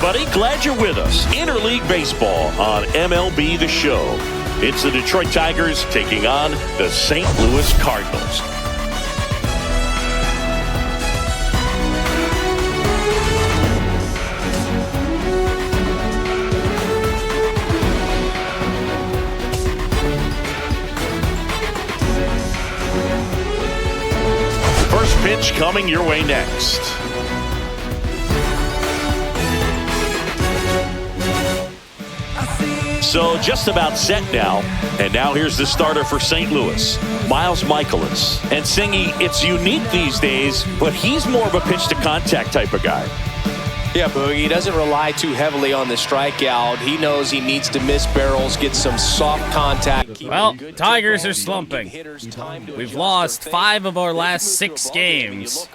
everybody. Glad you're with us. Interleague Baseball on MLB The Show. It's the Detroit Tigers taking on the St. Louis Cardinals. First pitch coming your way next. So just about set now. And now here's the starter for St. Louis, Miles Michaelis. And Singy, it's unique these days, but he's more of a pitch-to-contact type of guy. Yeah, Boogie, he doesn't rely too heavily on the strikeout. He knows he needs to miss barrels, get some soft contact. Well, Tigers are slumping. We've lost 5 of our last 6 games.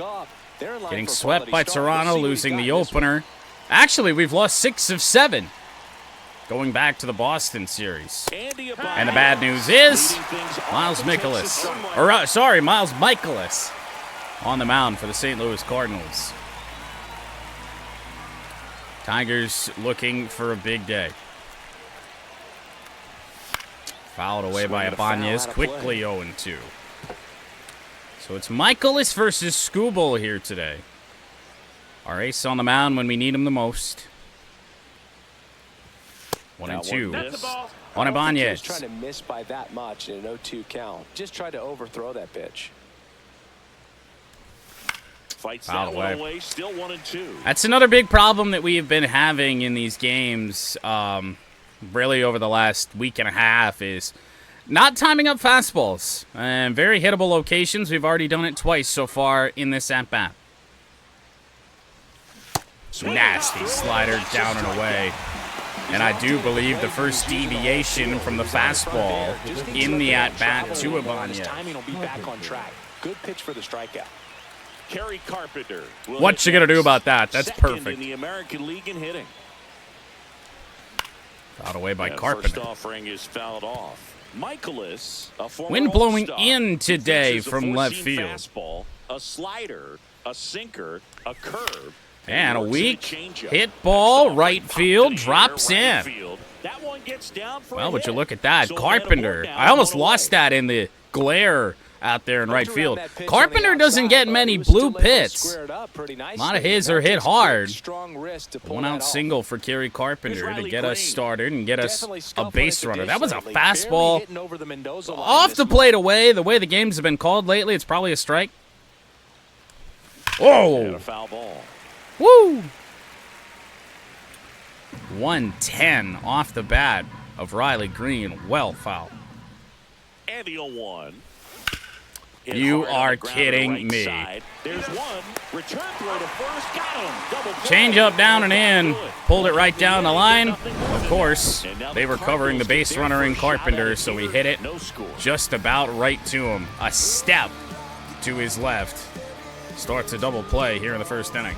Getting swept by Toronto, losing the opener. Actually, we've lost 6 of 7. Going back to the Boston series. And the bad news is Miles Michaelis. Miles Michaelis on the mound for the St. Louis Cardinals. Tigers looking for a big day. Fouled away by Ibanez. Quickly 0-2. So it's Michaelis versus Skubal here today. Our ace on the mound when we need him the most. 1-2 on Ibanez. Trying to miss by that much in an 0-2 count. Just try to overthrow that pitch. Fouled away. Still 1-2. That's another big problem that we have been having in these games, really over the last week and a half, is not timing up fastballs. And very hittable locations. We've already done it twice so far in this at-bat. Nasty slider down and away. And I do believe the first deviation from the fastball in the at-bat to Ibanez. Timing will be back on track. Good pitch for the strikeout. Kerry Carpenter. What you gonna do about that? That's perfect. In the American League in hitting. Fouled away by Carpenter. First offering is fouled off. Michaelis, a former wind blowing All-Star, in today from left field. Fastball, a slider, a sinker, a curve. And a weak hit ball, right field, drops in. Well, would you look at that. Carpenter. I almost lost that in the glare out there in right field. Carpenter doesn't get many blue pits. A lot of his are hit hard. One out single for Kerry Carpenter to get us started and get us a base runner. That was a fastball off the plate away. The way the games have been called lately, it's probably a strike. Oh! Woo! 110 off the bat of Riley Green. Well fouled. And the 0-1. You are kidding me. There's one. Return throw to first. Got him. Change up down and in. Pulled it right down the line. Of course, they were covering the base runner in Carpenter, so we hit it just about right to him. A step to his left. Starts a double play here in the first inning.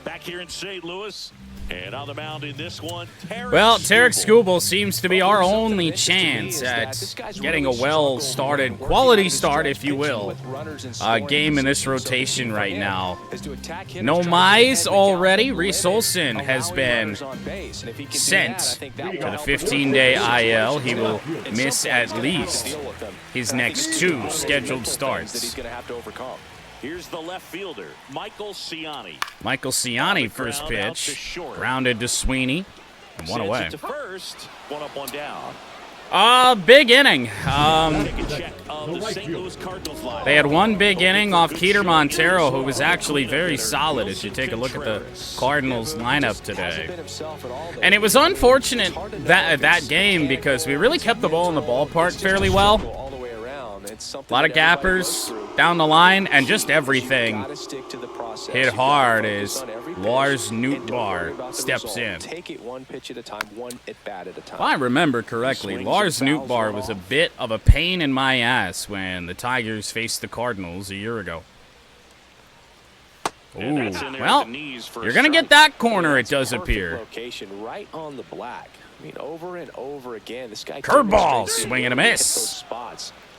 Back here in St. Louis, and on the mound in this one, Tarik Skubal seems to be our only chance at getting a well-started, quality start, if you will, game in this rotation right now. No Mize already. Reese Olson has been sent to the 15-day IL. He will miss at least his next 2 scheduled starts. Here's the left fielder, Michael Ciani. Michael Ciani, first pitch, grounded to Sweeney, and one away. To first, one up, one down. Big inning. They had one big inning off Keter Montero, who was actually very solid as you take a look at the Cardinals lineup today. And it was unfortunate that game because we really kept the ball in the ballpark fairly well. A lot of gappers down the line, and just everything hit hard as Lars Nootbaar steps in. If I remember correctly, Lars Nootbaar was a bit of a pain in my ass when the Tigers faced the Cardinals a year ago. Ooh, well, you're going to get that corner, it does appear. Right on the black. I mean, over and over again, this guy curveball, swing and a miss.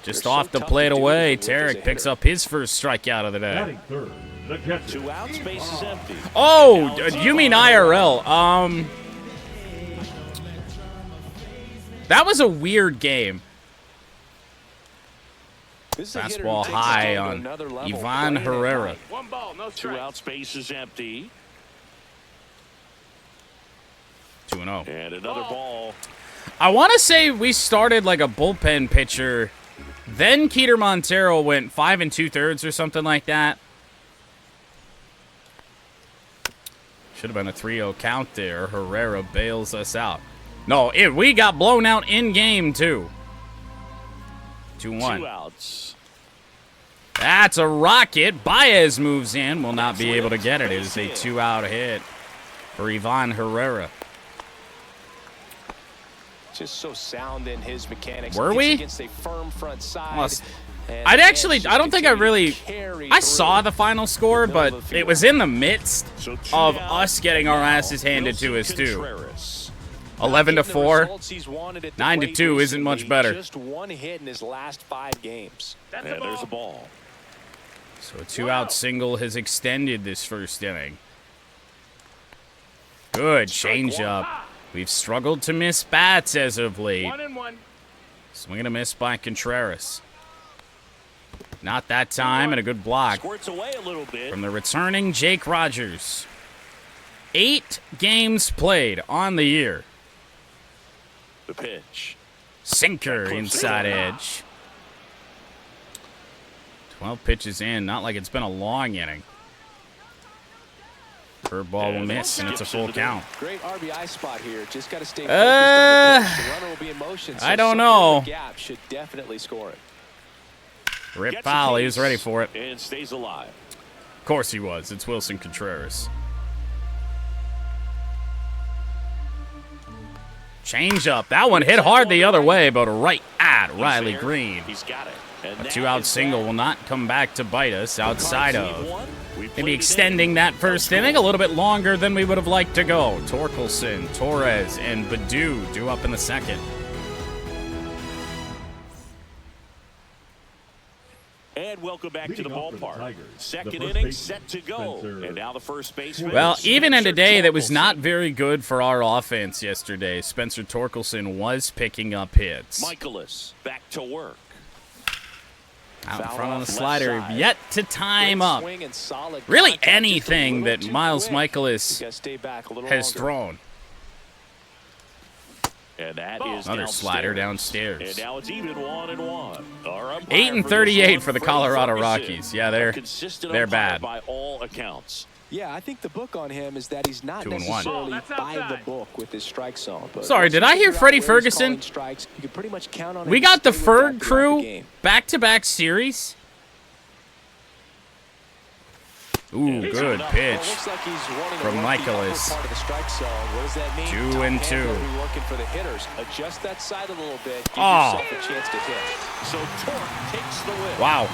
Just off the plate away, Tarik picks up his first strikeout of the day. Batting third, the catcher. 2 outs, base is empty. Oh, you mean IRL? That was a weird game. Fastball high on Ivan Herrera. 1 ball, no 2 strike. outs, base is empty. 2-0. And another ball. I want to say we started like a bullpen pitcher. Then Keter Montero went 5 2/3 or something like that. Should have been a 3-0 count there. Herrera bails us out. No, we got blown out in game, too. 2-1. 2 outs. That's a rocket. Baez moves in. Will not be able to get it. It is a 2-out hit for Ivan Herrera. Just so sound in his mechanics. Were we? Against a firm front side. I don't think I saw the final score, but it was in the midst of us getting our asses handed to us, too. 11-4, 9-2 isn't much better. Just 1 hit in his last 5 games. And there's a ball. So a 2-out single has extended this first inning. Good changeup. We've struggled to miss bats as of late. 1-1. Swing and a miss by Contreras. Not that time, and a good block Squirts away a little bit. from the returning Jake Rogers. 8 games played on the year. The pitch. Sinker inside edge. 12 pitches in, not like it's been a long inning. Curveball will miss, and it's a full count. Great RBI spot here. Just got to stay focused on the pitch. The runner will be in motion, so I don't something know. in the gap should definitely score it. Rip foul, he was ready for it. And stays alive. Of course he was. It's Wilson Contreras. Change up. That one hit hard the other way, but right at Riley Green. He's got it. A 2-out single will not come back to bite us outside of maybe extending that first inning a little bit longer than we would have liked to go. Torkelson, Torres, and Baду due up in the second. And welcome back to the Leading off for the ballpark. Tigers, Second the first inning baseman, set to go. Spencer. And now the first baseman. Well, even in a day that was Torkelson. not very good for our offense yesterday, Spencer Torkelson was picking up hits. Michaelis back to work. Out in Foul front on the off left slider, side. yet to time Good up. swing and solid Really contact, just a anything little that too Miles quick. Michaelis You gotta stay back a little has longer. thrown. And that is Another slider downstairs. And now it's even 1-1. Our umpire 8 for 38 this for the one, Colorado Freddie Ferguson. Rockies. Yeah, A they're consistent they're umpire bad. by all accounts. Yeah, I think the book on him is that he's not 2-1. necessarily That's by the outside. book with his strike zone. But Sorry, once did you I hear figure out Freddie where he's Ferguson? calling strikes, you can pretty much count on We him got to the stay with that Ferg throughout the crew game. back-to-back series. Ooh, good Well, pitch. looks like he's wanting to from work Michaelis. the upper part of the strike zone. What does that mean? 2 Top and hand 2. will be working for the hitters. Adjust that side a little bit. Give Oh. yourself a chance to hit. So Torque takes the win. Wow.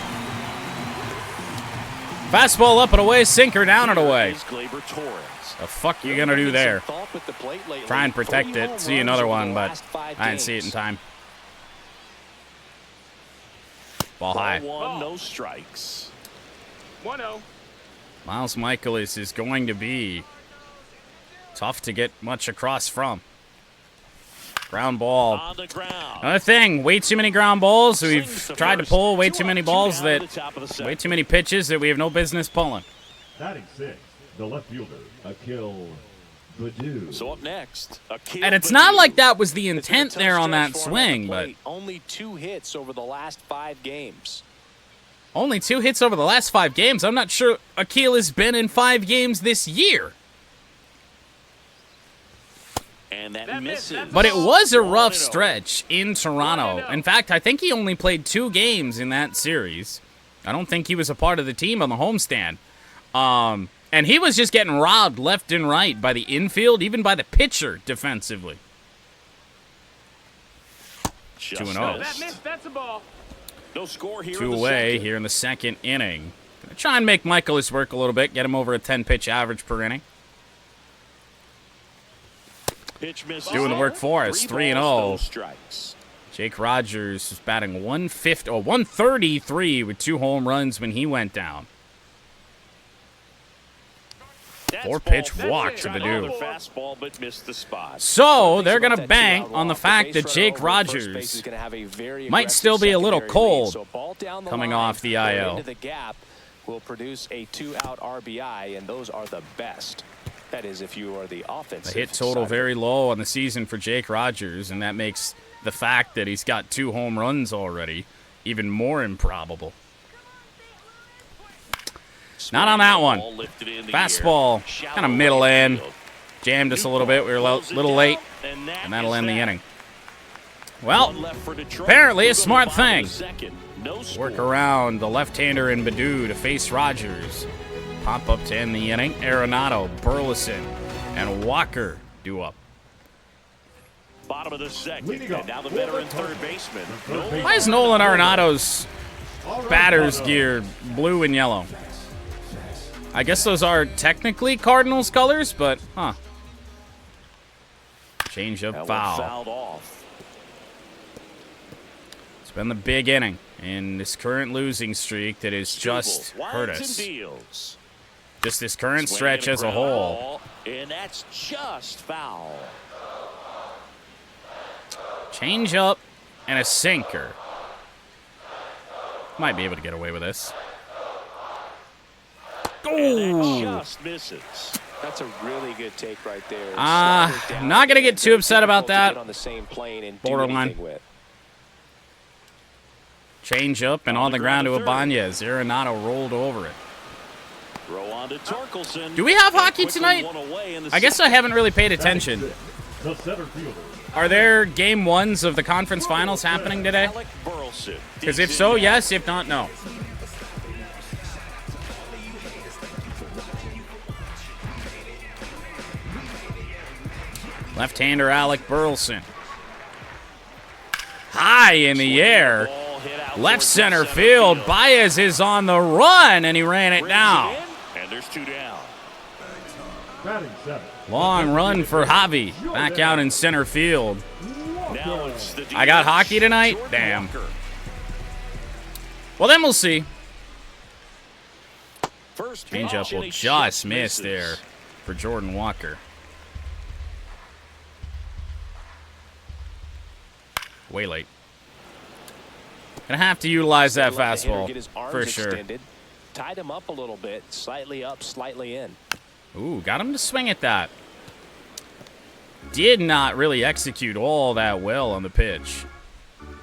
Fastball up and away, sinker down and away. Is Gleyber Torres. The fuck you gonna do there? Thought with the plate lately. Try and protect 3 it. home See runs another over one, the but last 5 I didn't see it in games. time. Ball high. Ball 1, no strikes. 1-0. Miles Michaelis is going to be tough to get much across from. Ground ball. On the ground. Another thing, way too many ground balls. We've tried to pull way too many balls that, way too many pitches that we have no business pulling. Batting 6, the left fielder, Akil Baду. So up next, And it's not like that was the intent there on that Stretch for him at swing, the but plate. Only 2 hits over the last 5 games. only 2 hits over the last 5 games. I'm not sure Akil has been in 5 games this year. And that misses. But it was a rough stretch in Toronto. In fact, I think he only played 2 games in that series. I don't think he was a part of the team on the homestand. And he was just getting robbed left and right by the infield, even by the pitcher defensively. 2-0. That missed. That's a ball. No score here. 2 in the away second. here in the second inning. Gonna try and make Michaelis work a little bit, get him over a 10-pitch average per inning. Pitch misses. Doing the work for us, 3-0. No strikes. Jake Rogers was batting 133 with 2 home runs when he went down. 4-pitch walk to the dude. So they're going to bank on the fact that Jake Rogers might still be a little cold coming off the IL. Will produce a 2-out RBI, and those are the best. That is, if you are the offensive. The hit total very low on the season for Jake Rogers, and that makes the fact that he's got 2 home runs already even more improbable. Not on that one. Fastball, kind of middle end. Jammed us a little bit. We were a little late, and that'll end the inning. Well, apparently a smart thing. Work around the left-hander in Baddoo to face Rogers. Pop up to end the inning. Arenado, Burleson, and Walker do up. Bottom of the second, and now the veteran third baseman. Why is Nolan Arenado's batter's gear blue and yellow? I guess those are technically Cardinals colors, but, huh. Change up foul. It's been the big inning in this current losing streak that has just hurt us. Just this current stretch as a whole. And that's just foul. Change up and a sinker. Might be able to get away with this. Oh! Just misses. That's a really good take right there. Not going to get too upset about that. Borderline. Change up and on the ground to Ibanez. Arenado rolled over it. Do we have hockey tonight? I guess I haven't really paid attention. Are there game 1s of the conference finals happening today? Because if so, yes. If not, no. Left-hander Alec Burleson. High in the air. Left center field. Baez is on the run, and he ran it down. And there's 2 down. Long run for Javi. Back out in center field. I got hockey tonight? Damn. Well, then we'll see. Changeup will just miss there for Jordan Walker. Way late. Gonna have to utilize that fastball for sure. Tied him up a little bit, slightly up, slightly in. Ooh, got him to swing at that. Did not really execute all that well on the pitch.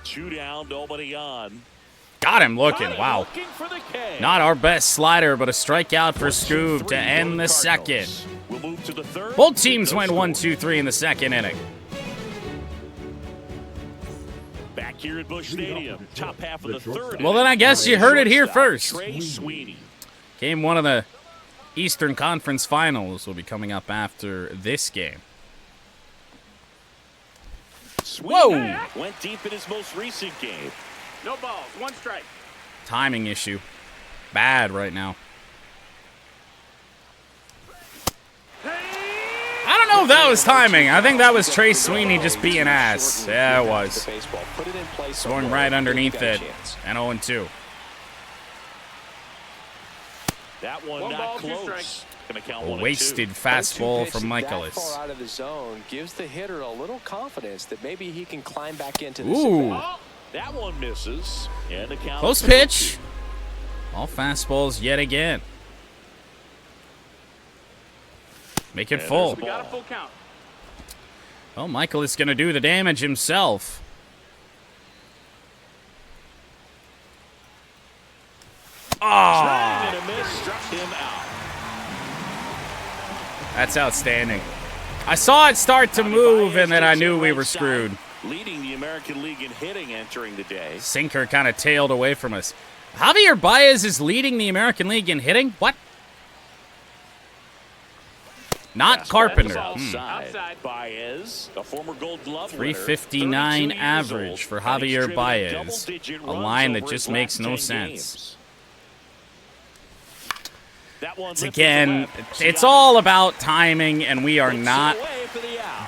2 down, nobody on. Got him looking. Wow. Not our best slider, but a strikeout for Scoob to end the second. Both teams went 1-2-3 in the second inning. Back here at Busch Stadium, top half of the third. Well, then I guess you heard it here first. Game 1 of the Eastern Conference Finals will be coming up after this game. Whoa! Went deep in his most recent game. No balls, 1 strike. Timing issue. Bad right now. I don't know if that was timing. I think that was Trey Sweeney just being ass. Yeah, it was. Swung right underneath it. And 0-2. That one not close. A wasted fastball from Michaelis. Far out of the zone gives the hitter a little confidence that maybe he can climb back into the Ooh. That one misses. And the count. Close pitch. All fastballs yet again. Make it full. We got a full count. Well, Michael is going to do the damage himself. Oh! Struck him out. That's outstanding. I saw it start to move, and then I knew we were screwed. Leading the American League in hitting entering the day. Sinker kind of tailed away from us. Javier Baez is leading the American League in hitting? What? Not Carpenter. Outside. Baez, a former Gold Glove winner, 359 average for Javier and Baez. double-digit A runs line that over just his makes last no 10 sense. games. That one Again, it's all about timing, and we are not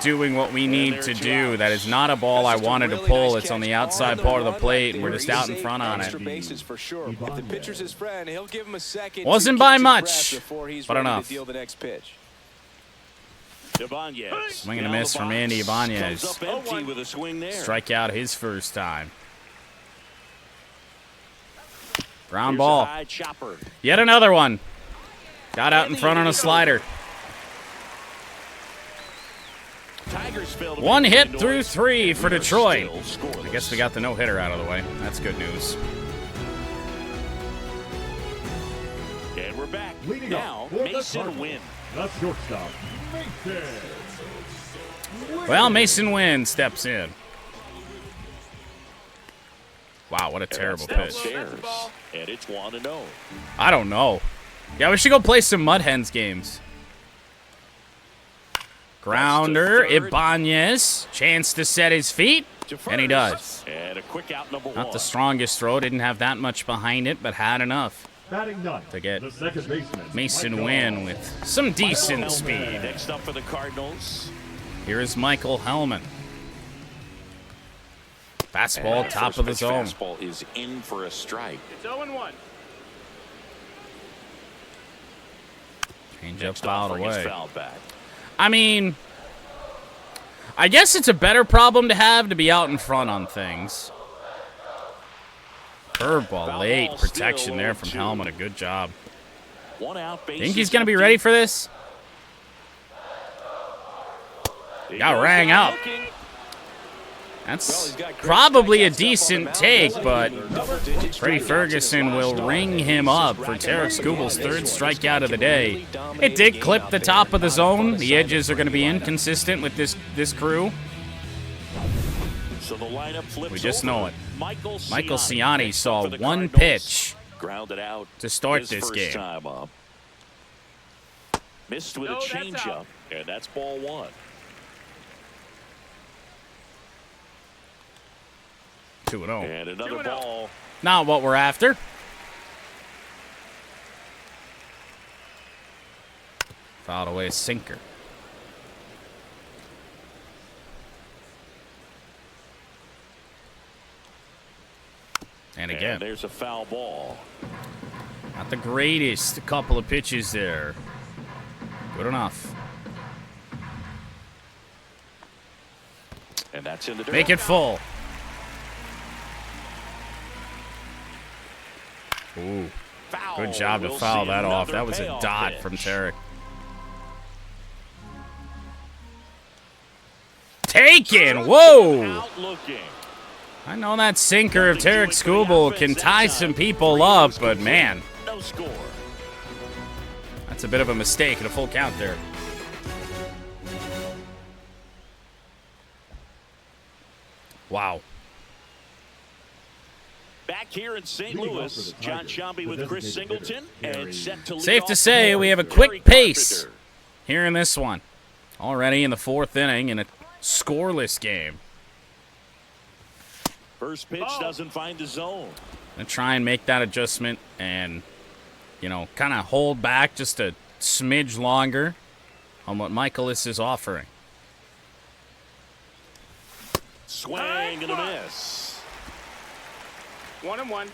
doing what we need to do. That is not a ball I wanted to pull. It's on the outside part of the plate, and we're just out in front on it. Wasn't by much, but enough. Swing and a miss from Andy Ibanez. Strike out his first time. Ground ball. Yet another one. Got out in front on a slider. One hit through 3 for Detroit. I guess we got the no-hitter out of the way. That's good news. And we're back. Now, Mason Wynn. That's shortstop, Mason. Well, Mason Wynn steps in. Wow, what a terrible pitch. And it's 1-0. I don't know. Yeah, we should go play some Mud Hens games. Grounder, Ibanez. Chance to set his feet. And he does. And a quick out, number 1. Not the strongest throw. Didn't have that much behind it, but had enough to get Mason Wynn with some decent speed. Next up for the Cardinals. Here is Michael Hellman. Fastball, top of the zone. Fastball is in for a strike. It's 0-1. Change up, fouled away. I mean, I guess it's a better problem to have to be out in front on things. Curveball, late protection there from Hellman. A good job. Think he's going to be ready for this? Got rang out. That's probably a decent take, but Freddie Ferguson will ring him up for Tarik Skubal's 3rd strikeout of the day. It did clip the top of the zone. The edges are going to be inconsistent with this crew. So the lineup flips. We just know it. Michael Ciani saw one pitch grounded out to start this game. Time up. Missed with a changeup, and that's ball 1. 2-0. And another ball. Not what we're after. Fouled away a sinker. And again. And there's a foul ball. Not the greatest couple of pitches there. Good enough. And that's in the dirt. Make it full. Ooh. Foul. Good job to foul that off. That was a dot from Tarik. Taken! Whoa! I know that sinker of Tarik Skubal can tie some people up, but man. No score. That's a bit of a mistake and a full count there. Wow. Back here in St. Louis, John Shambi with Chris Singleton. And set to safe to say we have a quick pace here in this one. Already in the 4th inning in a scoreless game. First pitch doesn't find the zone. Gonna try and make that adjustment and, you know, kind of hold back just a smidge longer on what Michaelis is offering. Swing and a miss. 1-1.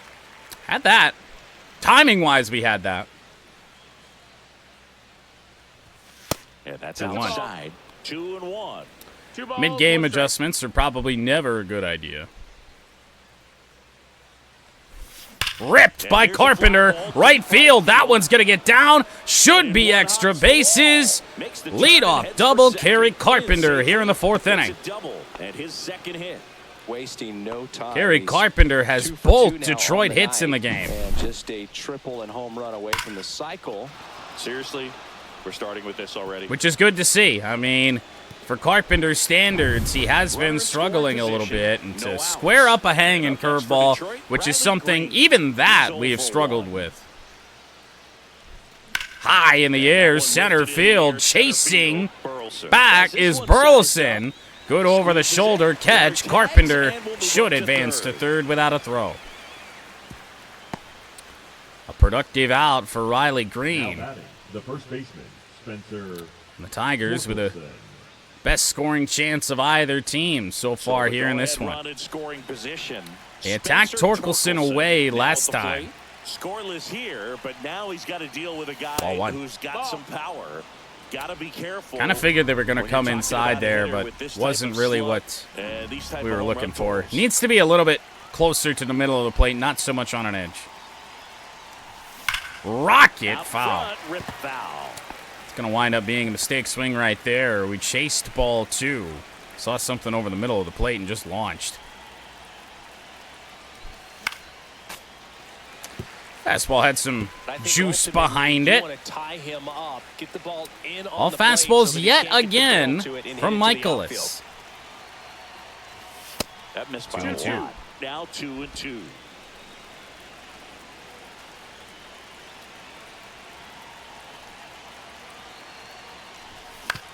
Had that. Timing-wise, we had that. And that's outside. 2-1. Mid-game adjustments are probably never a good idea. Ripped by Carpenter. Right field. That one's going to get down. Should be extra bases. Leadoff double Tarik Carpenter here in the 4th inning. And his second hit. Wasting no time. Tarik Carpenter has both Detroit hits in the game. And just a triple and home run away from the cycle. Seriously, we're starting with this already. Which is good to see. I mean, for Carpenter's standards, he has been struggling a little bit. And to square up a hanging curveball, which is something, even that, we have struggled with. High in the air, center field, chasing back is Burleson. Good over-the-shoulder catch. Carpenter should advance to 3rd without a throw. A productive for Riley Green. The first baseman, Spencer. The Tigers with a best scoring chance of either team so far here in this one. They attacked Torkelson away last time. Scoreless here, but now he's got to deal with a guy who's got some power. Got to be careful. Kind of figured they were going to come inside there, but wasn't really what we were looking for. Needs to be a little bit closer to the middle of the plate, not so much on an edge. Rocket foul. It's going to wind up being a mistake swing right there. We chased ball 2. Saw something over the middle of the plate and just launched. Fastball had some juice behind it. All fastballs yet again from Michaelis. That missed by 2-2. Now 2-2.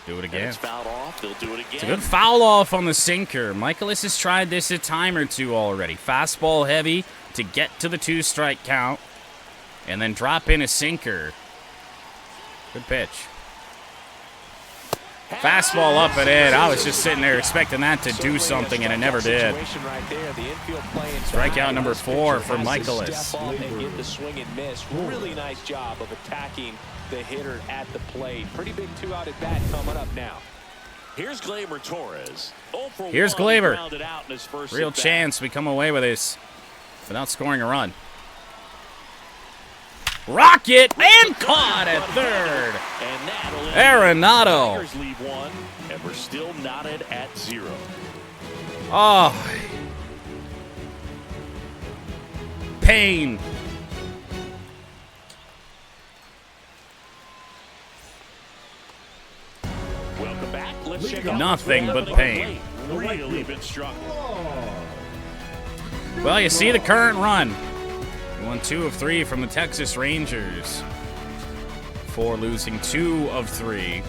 Do it again. It's fouled off. They'll do it again. It's a good foul off on the sinker. Michaelis has tried this a time or two already. Fastball heavy to get to the 2-strike count. And then drop in a sinker. Good pitch. Fastball up and in. I was just sitting there expecting that to do something, and it never did. Strikeout number 4 for Michaelis. Really nice job of attacking the hitter at the plate. Pretty big 2-out at bat coming up now. Here's Gleyber Torres. Here's Gleyber. Real chance we come away with this without scoring a run. Rocket and caught at third. Arenado. Leave one, and we're still knotted at 0. Oh. Pain. Welcome back. Let's check out Nothing but pain. Really been struggling. Well, you see the current run. We won 2 of 3 from the Texas Rangers. For losing 2 of 3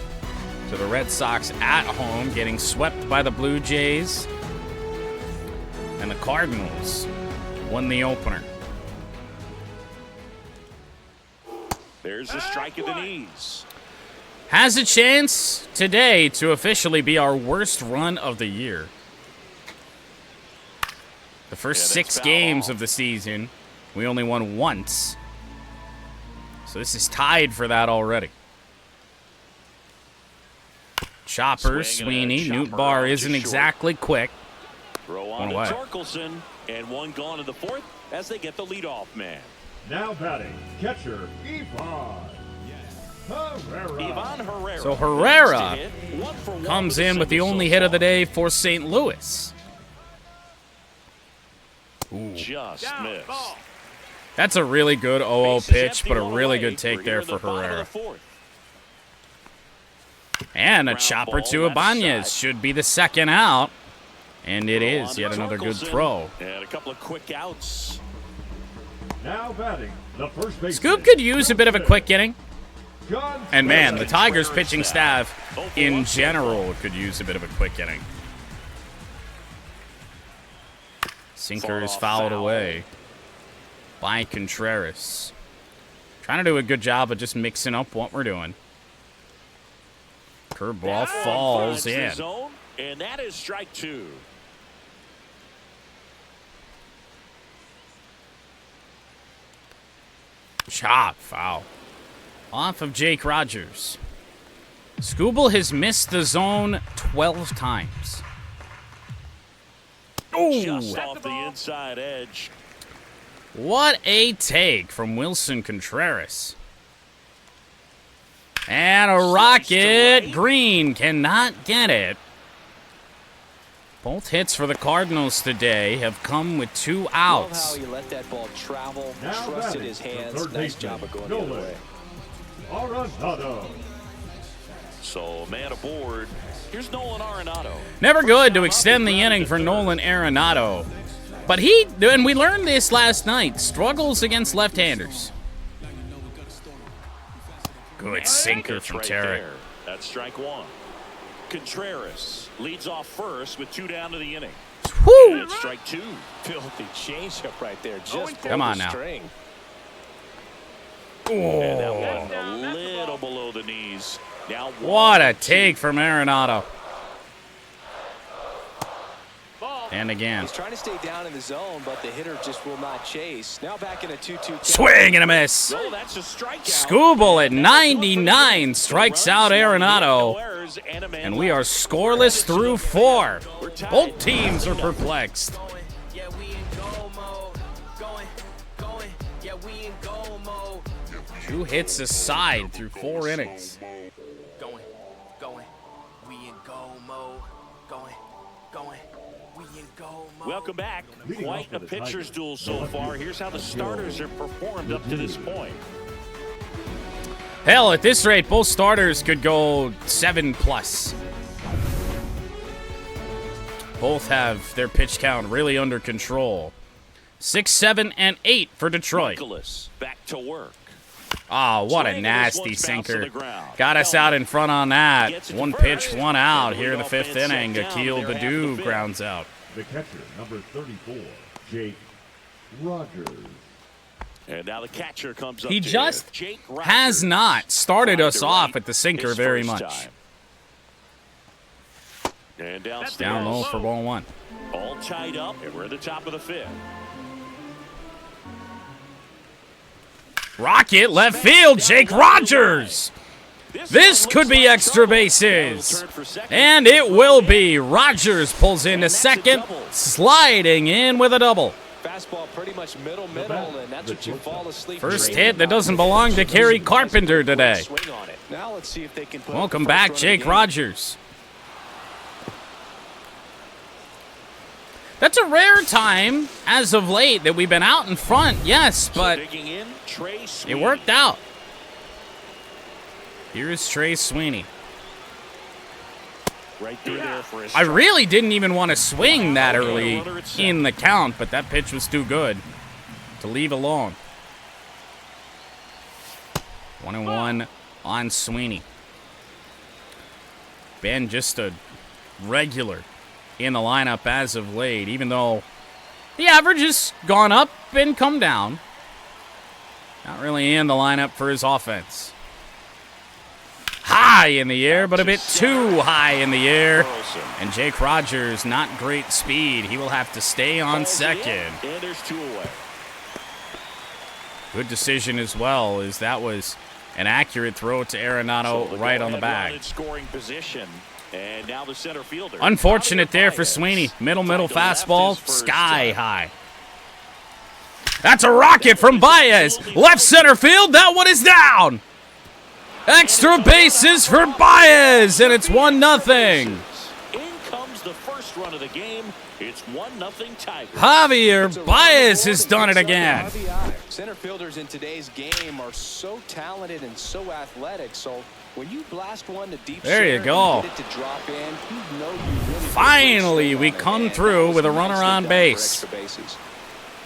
to the Red Sox at home, getting swept by the Blue Jays. And the Cardinals won the opener. There's a strike at the knees. Has a chance today to officially be our worst run of the year. The first 6 games of the season, we only won once. So this is tied for that already. Chopper, Sweeney, Newt Bar isn't exactly quick. Throw on to Torkelson, and one gone in the 4th as they get the leadoff man. Now batting, catcher Ivan Herrera. So Herrera comes in with the only hit of the day for St. Louis. Ooh. Just missed. That's a really good 0-0 pitch, but a really good take there for Herrera. And a chopper to Ibanez should be the second out. And it is yet another good throw. And a couple of quick outs. Now batting, the first base. Scoop could use a bit of a quick inning. And man, the Tigers pitching staff in general could use a bit of a quick inning. Sinker is fouled away by Contreras. Trying to do a good job of just mixing up what we're doing. Curveball falls in. And that is strike 2. Chop, foul. Off of Jake Rogers. Skubal has missed the zone 12 times. Just off the inside edge. What a take from Wilson Contreras. And a rocket. Green cannot get it. Both hits for the Cardinals today have come with 2 outs. Love how he let that ball travel, trusted his hands. Nice job of going the other way. Arenado. So, man aboard. Here's Nolan Arenado. Never good to extend the inning for Nolan Arenado. But he, and we learned this last night, struggles against left-handers. Good sinker from Tarik. That's strike 1. Contreras leads off first with 2 down to the inning. Woo! And strike 2. Filthy changeup right there. Just come on now. String. And that one a little below the knees. Now what a take from Arenado. And again. He's trying to stay down in the zone, but the hitter just will not chase. Now back in a 2-2. Swing and a miss. Oh, that's a strikeout. Skubal at 99 strikes out Arenado. And we are scoreless through 4. Both teams are perplexed. 2 hits aside through 4 innings. Welcome back. Quite a pitcher's duel so far. Here's how the starters have performed up to this point. Hell, at this rate, both starters could go 7+. Both have their pitch count really under control. 6, 7, and 8 for Detroit. Nicholas back to work. Ah, what a nasty sinker. Got us out in front on that. 1 pitch, 1 out here in the 5th inning. Akil Baddoo grounds out. The catcher, number 34, Jake Rogers. And now the catcher comes up. He just has not started us off at the sinker very much. And downstairs. Down low for ball 1. All tied up, and we're at the top of the 5th. Rocket left field, Jake Rogers. This could be extra bases. And it will be. Rogers pulls into second, sliding in with a double. Fastball pretty much middle, and that's what you fall asleep. First hit that doesn't belong to Kerry Carpenter today. Now let's see if they can. Welcome back, Jake Rogers. That's a rare time, as of late, that we've been out in front, yes, but it worked out. Here's Trey Sweeney. Right through there for his I really didn't even want to swing that early in the count, but that pitch was too good to leave alone. 1-1 on Sweeney. Been just a regular in the lineup as of late, even though the average has gone up and come down. Not really in the lineup for his offense. High in the air, but a bit too high in the air. And Jake Rogers, not great speed. He will have to stay on second. And there's 2 away. Good decision as well, as that was an accurate throw to Arenado right on the bag. Scoring position. And now the center fielder. Unfortunate there for Sweeney. Middle fastball, sky high. That's a rocket from Baez. Left center field, that one is down. Extra bases for Baez, and it's 1-0. In comes the first run of the game. It's 1-0 Tigers. Javier Baez has done it again. Center fielders in today's game are so talented and so athletic, so when you blast one to deep there you go. Get it to drop in, you know you really finally, we come through with a runner on base.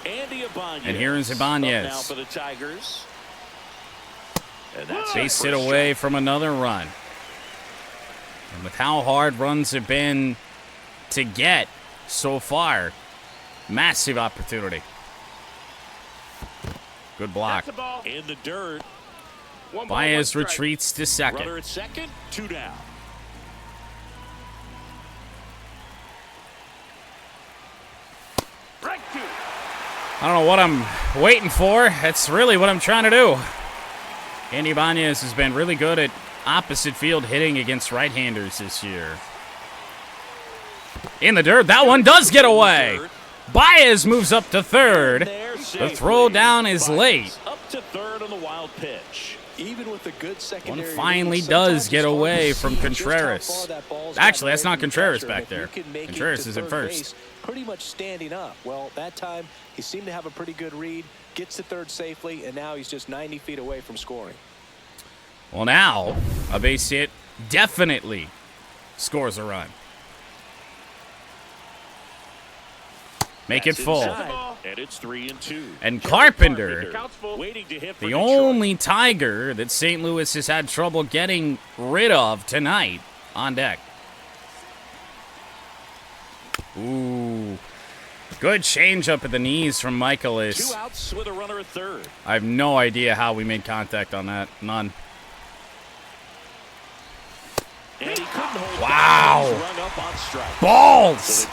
And here is Ibanez. Now for the Tigers. Base hit away from another run. And with how hard runs have been to get so far, massive opportunity. Good block. In the dirt. Baez retreats to second. Runner at second, 2 down. I don't know what I'm waiting for. That's really what I'm trying to do. Andy Ibanez has been really good at opposite field hitting against right-handers this year. In the dirt, that one does get away. Baez moves up to third. The throw down is late. Up to third on the wild pitch. Even with the good secondary, one finally does get away from Contreras. Actually, that's not Contreras back there. Contreras is at first. Pretty much standing up. Well, that time he seemed to have a pretty good read, gets to third safely, and now he's just 90 feet away from scoring. Well, now a base hit definitely scores a run. Make it full. And it's 3-2. And Carpenter, waiting to hit for the Detroit. only Tiger that St. Louis has had trouble getting rid of tonight, on deck. Ooh. Good changeup at the knees from Michaelis. 2 outs with a runner at third. I have no idea how we made contact on that. None. And he couldn't hold Wow. Balls!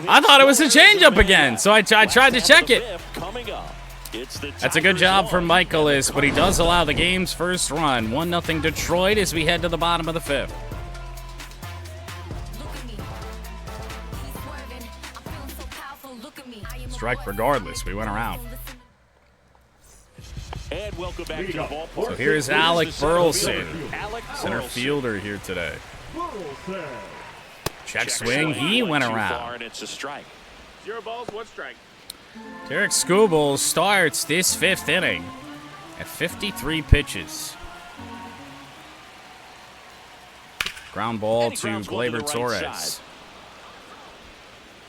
I thought it was a changeup again, so I tried to check it. That's a good job for Michaelis, but he does allow the game's first run. 1-0 Detroit as we head to the bottom of the 5th. Strike regardless. We went around. And welcome back to the ballpark. So here's Alec Burleson, center fielder here today. Check swing. He went around. It's a strike. 0 balls, 1 strike. Tarik Skubal starts this 5th inning at 53 pitches. Ground ball to Gleyber Torres.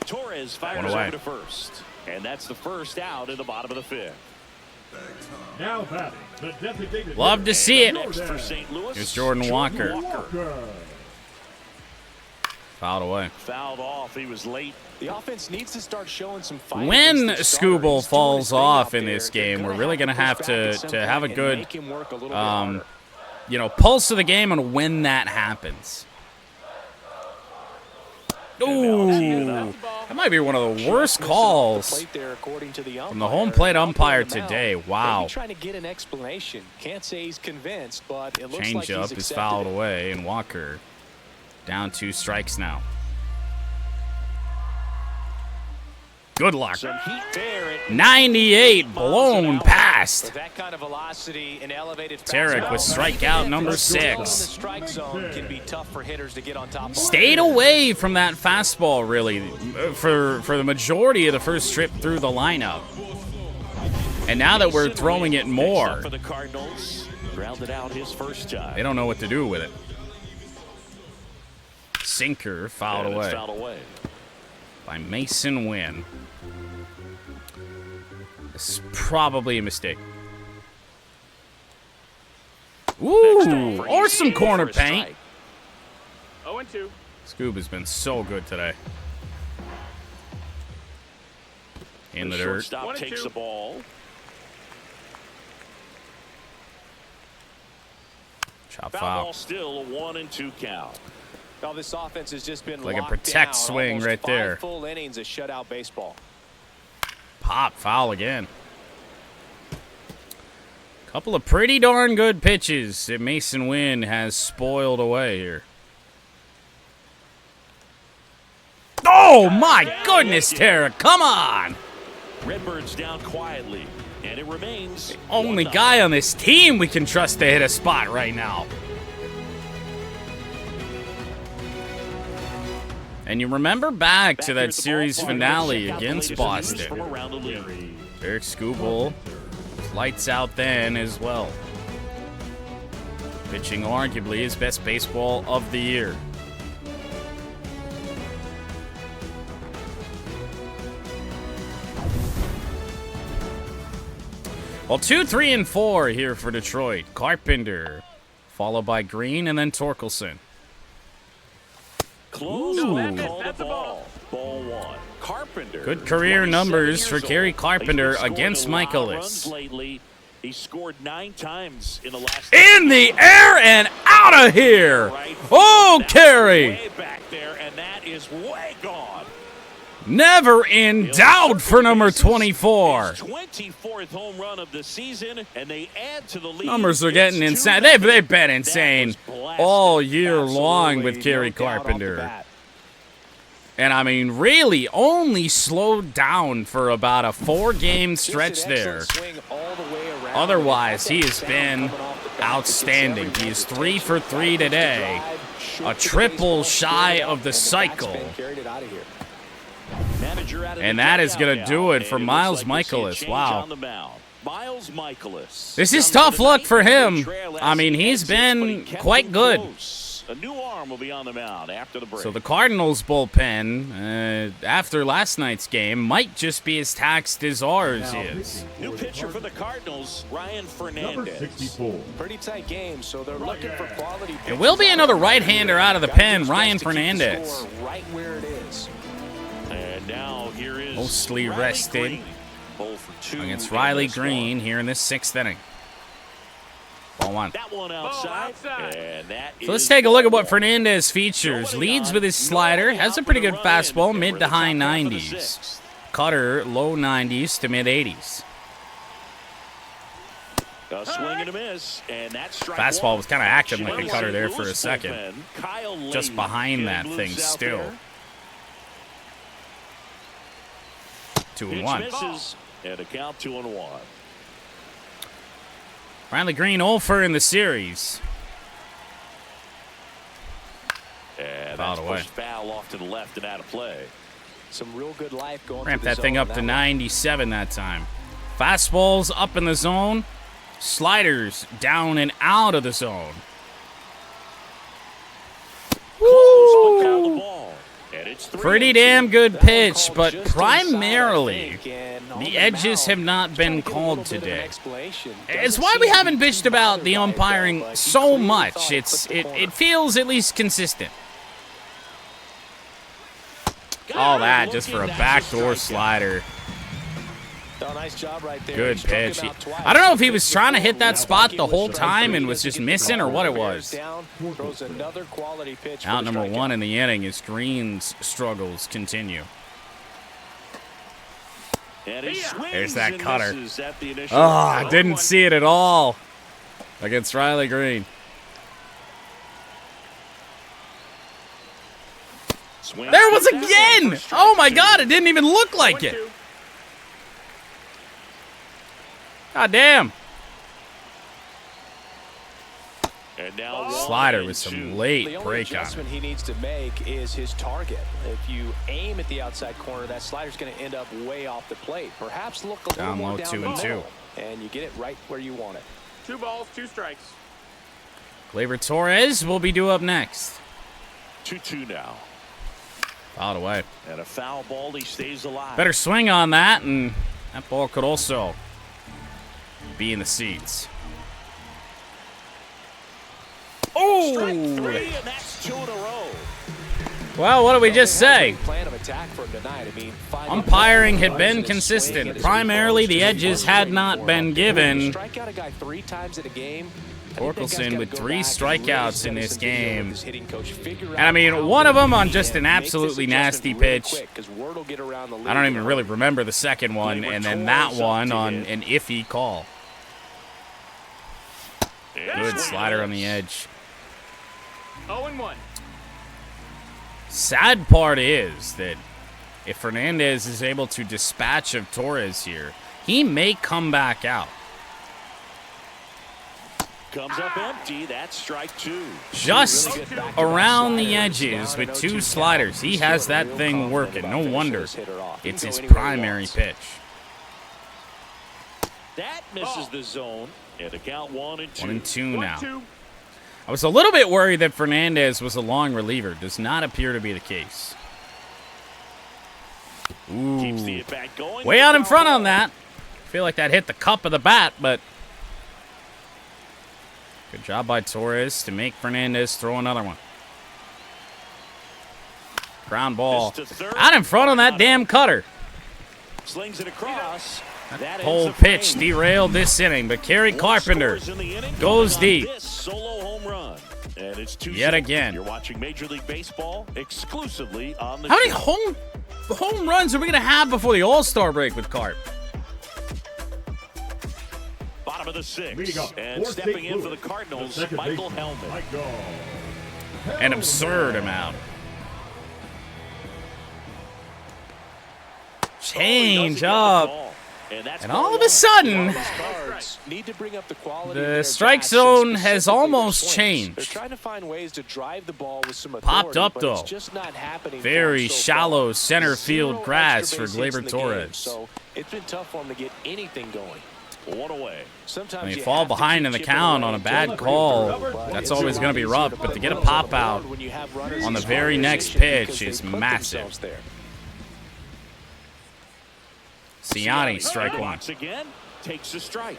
Torres fires over to first. And that's the first out in the bottom of the 5th. Now batting, the designated Love to see it. Next for St. Louis, Here's Jordan Walker. Fouled away. Fouled off. He was late. The offense needs to start showing some fight. When Skubal falls off in this game, we're really going to have to have a good, pulse of the game on when that happens. Ooh, that might be one of the worst calls from the home plate umpire today. Wow. Trying to get an explanation. Can't say he's convinced, but it looks like Changeup is fouled away, and Walker down 2 strikes now. Good luck. 98 blown past. With that kind of velocity and elevated Tarik with strikeout number 6. The strike zone can be tough for hitters to get on top of. Stayed away from that fastball really for the majority of the first trip through the lineup. And now that we're throwing it more, For the Cardinals, grounded out his first time. they don't know what to do with it. Sinker fouled away by Mason Wynn. This is probably a mistake. Ooh, or some corner paint. 0-2. Scoob has been so good today. In the dirt. Shortstop takes the ball. Chop Foul foul. ball, still a 1-2 count. Well, this offense has just been Like a locked protect down. swing Almost right there. 5 full innings of shutout baseball. Pop, foul again. Couple of pretty darn good pitches that Mason Wynn has spoiled away here. Oh, my goodness, Tarik, come on! Redbirds down quietly, and it remains Only 1-0. guy on this team we can trust to hit a spot right now. And you remember back to that series finale against Boston. From around the league. Tarik Skubal, lights out then as well. Pitching arguably his best baseball of the year. Well, 2, 3, and 4 here for Detroit. Carpenter, followed by Green, and then Torkelson. Close. Ooh. That's a ball. Ball 1. Carpenter. Good career numbers for Gary He's Carpenter been scoring against a lot of Michaelis. runs lately. He scored 9 times in the last. In the air and out of here. Oh, Carey. Way back there, and that is way gone. Never in doubt for number 24. His 24th home run of the season, and they add to the lead. Numbers are getting It's insane. 2-0. They've been insane That was blasted. all year long Absolutely, with Gary no doubt off the Carpenter. bat. And I mean, really only slowed down for about a 4-game Just stretch an there. excellent swing all the way around. Otherwise, he has been outstanding. He is 3 for 3 today. A triple shy of the cycle. Manager out of And the that is dugout going to now, do it and for looks Miles like we'll see a Michaelis. change Wow. on the mound. Miles Michaelis. This is Down to tough the luck ninth for inning of the him. trail I as mean, he he's exits, but he been kept quite them good. close. A new arm will be on the mound after the break. So the Cardinals bullpen, after last night's game, might just be as taxed as ours is. New pitcher for the Cardinals, Ryan Number Fernandez. 64. Pretty tight game, so they're looking for quality. It will be another right-hander out of the pen, Ryan Fernandez. Score right where it is. And now here is Mostly Riley rested Green. 0 for 2 Against in Riley this Green one. here in this 6th inning. Ball one. That one outside. And that So let's take a look at what Fernandez features. Leads with his slider. Has a pretty good fastball, mid to high 90s. Cutter, low 90s to mid 80s. A swing and a miss, and that strike Fastball one. was kind of acting like a cutter there for a second. Just behind that thing still. 2-1. Misses, and a count 2-1. Riley Green 0-for in the series. And Fouled that's away. pushed foul off to the left and out of play. Some real good life going Ramp through the that thing zone up on to that 97 that time. Fastballs up in the zone. Sliders down and out of the zone. Close, but fouled the ball. And it's 3-2. Pretty damn good That one pitch, called but just inside, I primarily think, and on the edges have not been trying to get a called little bit of an today. explanation. It's Doesn't why we seem to haven't be bitched too about bothered the by it, umpiring though, but he so clearly much. thought it It feels at least consistent. All that just for a backdoor slider. Oh, nice job right there. Good He struck him pitch. out twice. I don't know if he was trying to hit that spot the whole time and was just missing or what it was. Down, throws another quality pitch Out for the number strikeout. 1 in the inning as Green's struggles continue. And he swings There's that and cutter. misses at the initial. Oh, I didn't see it at all against Riley Green. Swings There it was for that one again! for strike Oh my two. God, it didn't even look like it. 1-2. God damn. And now Slider 1-2. with some late The only break on it. adjustment he needs to make is his target. If you aim at the outside corner, that slider's going to end up way off the plate. Perhaps look a little Down more low, down 2 the and 2. middle, and you get it right where you want it. 2 balls, 2 strikes. Gleyber Torres will be due up next. 2-2 now. Fouled away. And a foul ball, he stays alive. Better swing on that, and that ball could also be in the seats. Strike Oh! 3, and that's 2 in a row. Well, what did we just say? Plan of attack for him tonight. I mean, Umpiring had been consistent. Primarily, the edges had not been given. Strike out a guy 3 times in a game. Torkelson with 3 strikeouts in this game. And I mean, one of them on just an absolutely nasty pitch. I don't even really remember the second one, and then that one on an iffy call. Good slider on the edge. 0-1. Sad part is that if Fernandez is able to dispatch of Torres here, he may come back out. Comes up empty. That's strike 2. Just around the edges with 2 sliders. He has that thing working. No wonder it's his primary pitch. That misses the zone. And a count 1-2. 1-2 now. 1-2. I was a little bit worried that Fernandez was a long reliever. Does not appear to be the case. Keeps the Ooh. at-bat going. Way out in front on that. Feel like that hit the cup of the bat, but good job by Torres to make Fernandez throw another one. Ground ball. Out in front on that damn cutter. Slings it across. That Whole ends the pitch frame. derailed this inning, but Kerry More Carpenter scores in the inning goes coming on deep. this solo home run. And it's 2 Yet again. You're watching Major League Baseball exclusively on the How many show. home runs are we going to have before the All-Star break with Carp? Bottom of the 6th. Leading up, And for stepping St. in for the Louis, Cardinals, the second Michael baseman, Hellman. Michael An absurd amount. Change up. And all of a sudden, Need to bring up the quality the of their strike bats, zone and has specifically their almost swings. changed. They're trying to find ways to drive the ball with some Popped authority, up, but though. it's just not happening for Very him so shallow far. center 0 field grass extra for base hits Gleyber in the game, Torres. So it's been tough for him to get anything going. One away. Sometimes When you you fall have to behind keep in the chipping count away on a until bad the call, but that's it's always a going to be lot rough. easier But to get a put pop the ball out when you have runners on the in very scoring next position pitch because they is put massive. themselves there. Ciani, strike 1. Once again, takes a strike.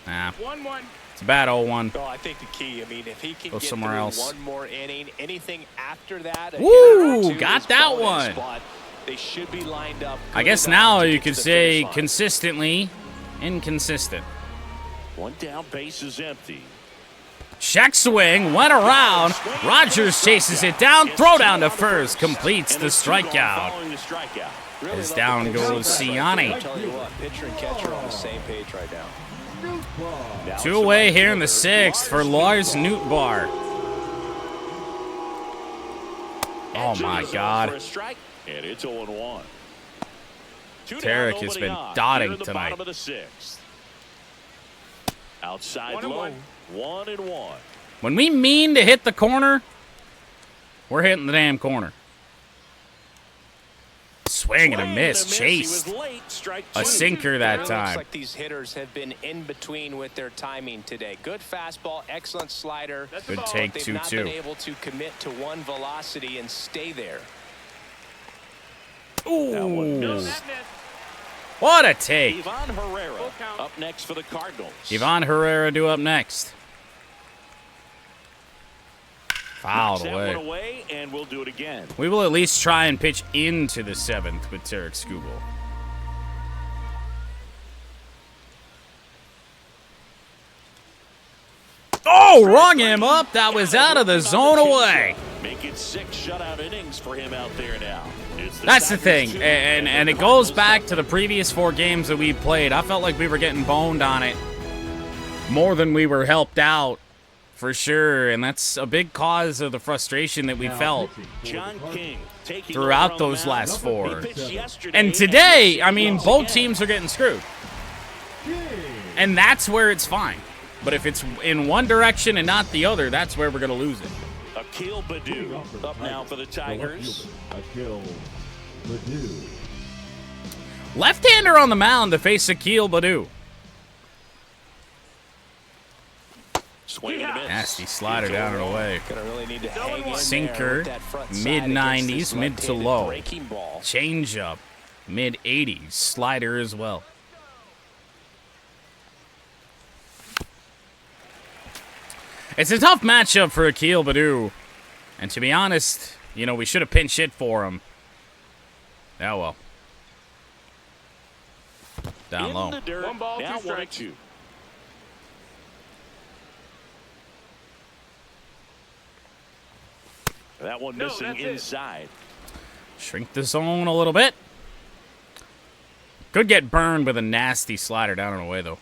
Nah, 1-1. it's a bad 0-1. Well, I think the key, I mean, if he can Go get somewhere through else. one more inning, anything after that. Woo, again, two got is that bonus, one. but They should be lined up. I guess now you could say consistently inconsistent. One down, base is empty. Check swing, went around. Rogers chases it down. Throw down to first. Completes the strikeout. As down goes Ciani. Tell you what, pitcher and catcher on the same page right now. 2 away here in the 6th for Lars Nootbaar. Oh my God. And it's 0-1. Tarik has been dotting tonight. Outside low, 1-1. When we mean to hit the corner, we're hitting the damn corner. Swing and a miss, chased. A sinker that Looks time. like these hitters have been in between with their timing today. Good fastball, excellent slider. Good take, They've not been 2-2. able to commit to one velocity and stay there. Ooh. What a take. Ivan Herrera up next for the Cardinals. Ivan Herrera due up next. Fouled Knocks that one away. away, and we'll do it again. We will at least try and pitch into the 7th with Tarik Skubal. Oh, rung him up. That was out of the zone away. Make it 6 shutout innings for him out there now. That's the thing, and it goes back to the previous 4 games that we played. I felt like we were getting boned on it more than we were helped out, for sure, and that's a big cause of the frustration that we felt John King throughout those last 4. And today, I mean, both teams are getting screwed, and that's where it's fine. But if it's in one direction and not the other, that's where we're going to lose it. Akil Baddoo up now for the Tigers. Akil Baddoo. Left-hander on the mound to face Akil Baddoo. Swing and a miss. Nasty slider down and away. Gonna really need to hang in there Sinker, with that front side mid-90s, against this mid to left-handed low. breaking ball. Changeup, mid-80s. Slider as well. It's a tough matchup for Akil Baddoo. And to be honest, you know, we should have pinch hit for him. Oh, well. Down low. In the dirt. 1 ball, 2 Now strikes. 1-2. That one missing that's it. inside. Shrink the zone a little bit. Could get burned with a nasty slider down and away, though.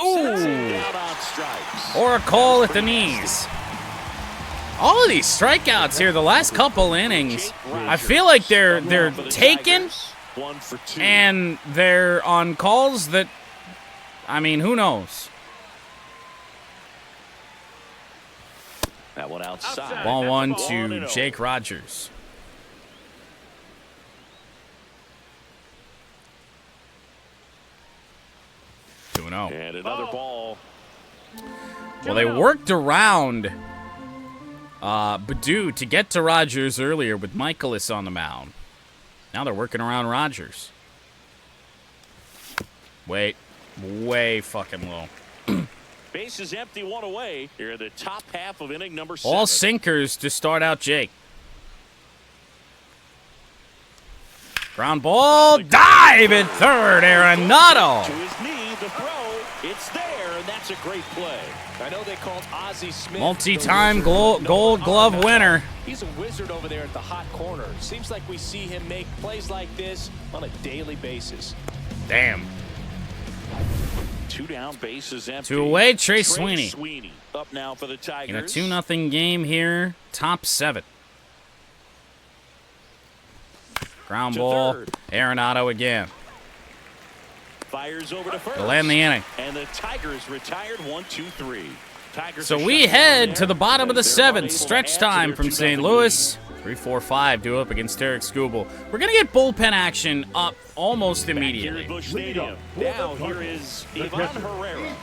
Ooh! Down on strikes. Or a call at the knees. All of these strikeouts here, the last couple innings, I feel like they're taken 1 for 2. and they're on calls that, I mean, who knows? That one outside. Ball 1 to 1-0. Jake Rogers. And another ball. Well, they worked around Baddoo to get to Rogers earlier with Michaelis on the mound. Now they're working around Rogers. Way fucking low. Base is empty, 1 away. Here in the top half of inning number 7. All sinkers to start out Jake. Ground ball, dive at third, Arenado. To his knee, the throw, it's there, and that's a great play. I know they called Ozzie Smith Multi-time gold glove winner. He's a wizard over there at the hot corner. Seems like we see him make plays like this on a daily basis. Damn. 2 down, base is empty. 2 away, Trey Sweeney. Up now for the Tigers. In a 2-0 game here, top 7. Ground To ball, third. Arenado again. Fires over to first. To land the inning. And the Tigers retired 1-2-3. Tigers So are we shut down head there, to the bottom of the as they're 7th. unable to Stretch add to time their from 2-0 St. lead. Louis. 3-4-5 due up against Tarik Skubal. We're going to get bullpen action up almost Back here immediately. at Busch Stadium. Now here is Ivan Herrera.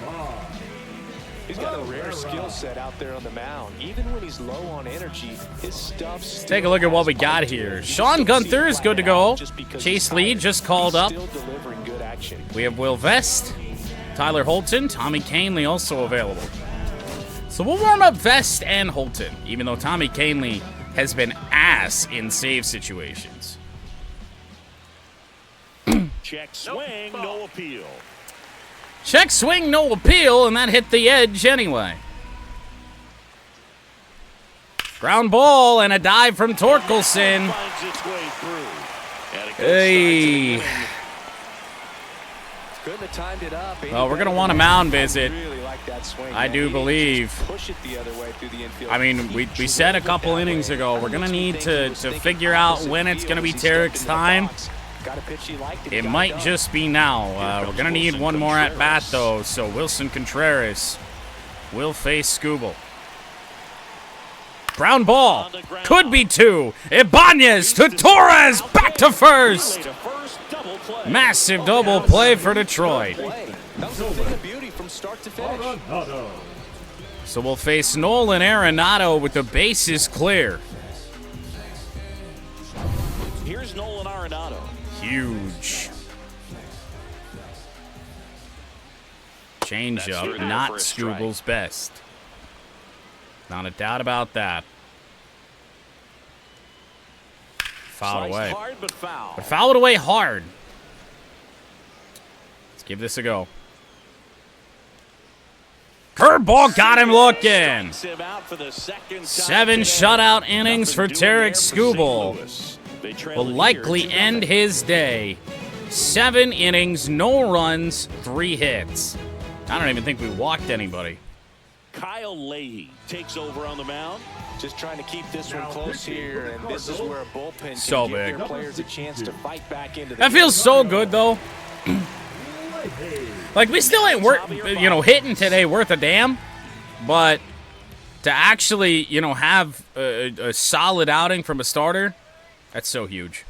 He's got a rare skill set out there on the mound. Even when he's low on energy, his stuff's Take a look at what we got here. Sean Gunther is good to go. Chase Lee just called up. Still delivering good action. We have Will Vest, Tyler Holton, Tommy Canley also available. So we'll warm up Vest and Holton, even though Tommy Canley has been ass in save situations. Check swing, no appeal. Check swing, no appeal, and that hit the edge anyway. Ground ball and a dive from Torkelson. Hey. Couldn't have timed it up. Well, we're going to want a mound visit. Really like that swing, I do believe. Push it the other way through the infield. I mean, we said a couple innings ago, we're going to need to figure out when it's going to be Tarik's time. It might just be now. We're going to need one more at bat, though, so Wilson Contreras will face Skubal. Ground ball. Could be two. Ibanez to Torres. Back to first. Massive double play for Detroit. That was a thing of beauty from start to finish. So we'll face Nolan Arenado with the bases clear. Here's Nolan Arenado. Huge. Change up, not Skubal's best. Not a doubt about that. Fouled away. Hard, but fouled away hard. Let's give this a go. Curveball got him looking. 7 shutout innings for Tarik Skubal. Will likely end his day. 7 innings, no runs, 3 hits. I don't even think we walked anybody. Kyle Leahy takes over on the mound. Just trying to keep this one close here, and this is where a bullpen can so give big. their players a chance to fight back into the That feels so good, though. Like, we still ain't hitting today worth a damn, but to actually, have a solid outing from a starter, that's so huge.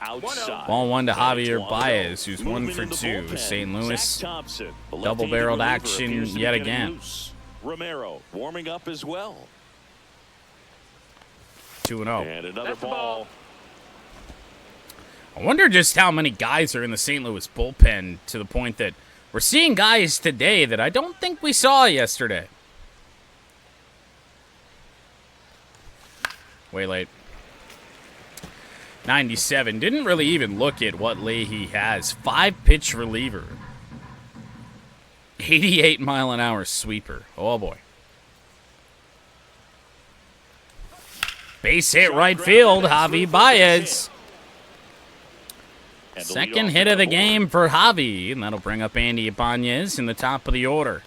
Outside. Ball 1 to Javier Baez, who's 1 for 2. St. Louis, double-barreled action yet again. Romero warming up as well. 2-0. And another ball. I wonder just how many guys are in the St. Louis bullpen to the point that we're seeing guys today that I don't think we saw yesterday. Way late. 97. Didn't really even look at what Leahy has. 5-pitch reliever. 88-mile-an-hour sweeper. Oh, boy. Base hit right field. Javi Baez. Second hit of the game for Javi. And that'll bring up Andy Ibanez in the top of the order.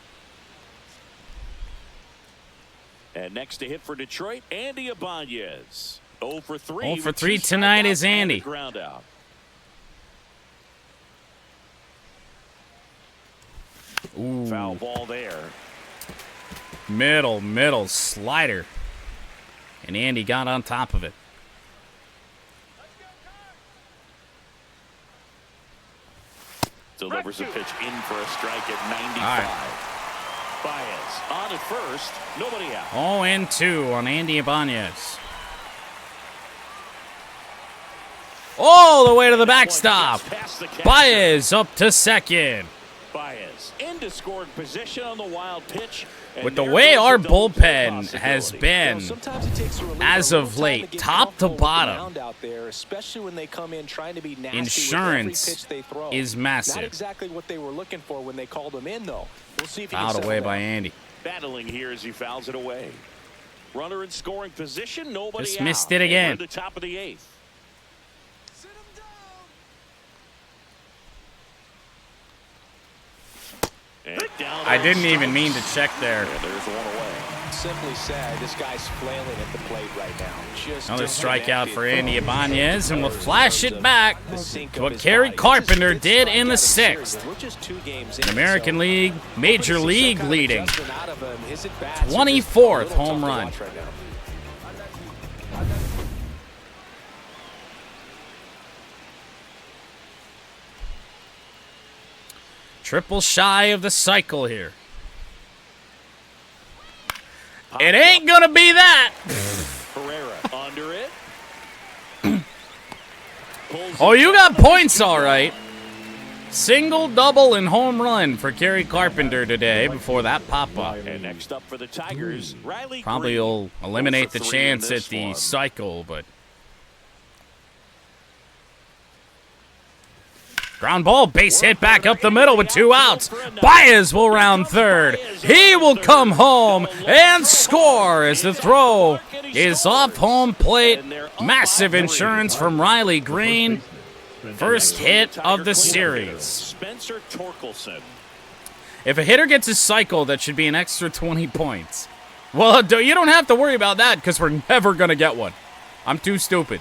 And next to hit for Detroit, Andy Ibanez. 0 for 3. 0 for 3 tonight is Andy. Ground out. Ooh. Foul ball there. Middle slider. And Andy got on top of it. Delivers a pitch in for a strike at 95. Right. Baez on at first. Nobody out. 0-2 on Andy Ibanez. All the way to the backstop. Baez up to second. Baez into scoring position on the wild pitch. With the way our bullpen has been as of late, top to bottom, insurance is massive. Not exactly what they were looking for when they called him in, though. We'll see if he Fouled away by Andy. Battling here as he fouls it away. Runner in scoring position, nobody Just out. missed it again. And we're at the top of the 8th. I didn't even mean to check there. Yeah, there's one away. Simply said, this guy's flailing at the plate right now. Another strikeout for Andy Ibanez, and we'll flash it back to what Kerry Carpenter did in the 6th. American League, Major League leading. 24th home run. Triple shy of the cycle here. It ain't gonna be that. Herrera under it. Oh, you got points, all right. Single, double, and home run for Gary Carpenter today before that pop-up. And next up for the Tigers, Riley Probably Green. will eliminate the 0 for 3 chance in at this the one. cycle, but... Ground ball, base hit back up the middle with 2 outs. Baez will round third. He will come home and score as the throw is off home plate. Massive insurance from Riley Green. First hit of the series. Spencer Torkelson. If a hitter gets a cycle, that should be an extra 20 points. Well, you don't have to worry about that because we're never going to get one. I'm too stupid.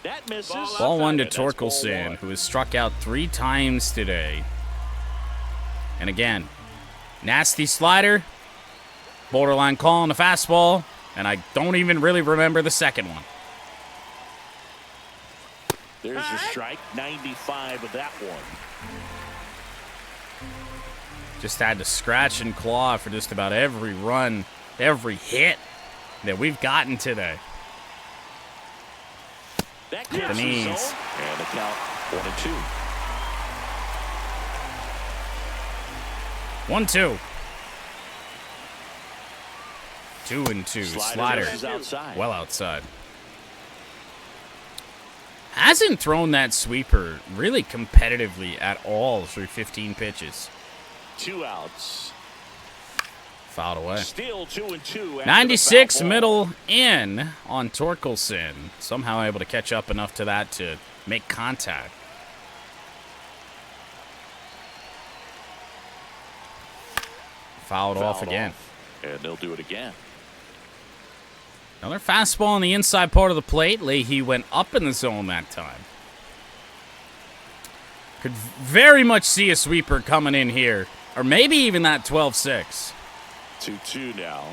That misses. Ball 1 to And that's ball Torkelson, 1. who has struck out 3 times today. And again, nasty slider, borderline call on the fastball, and I don't even really remember the second one. There's a strike, 95 of that one. Just had to scratch and claw for just about every run, every hit that we've gotten today. That The gets knees. his own, and the count 1-2. 1-2. 2-2. Slider. Is outside. Well outside. Hasn't thrown that sweeper really competitively at all through 15 pitches. 2 outs. Fouled away. Still 2-2. after 96 the foul ball. middle in on Torkelson. Somehow able to catch up enough to that to make contact. Fouled off again. And they'll do it again. Another fastball on the inside part of the plate. Leahy went up in the zone that time. Could very much see a sweeper coming in here. Or maybe even that 12-6. 2-2 now.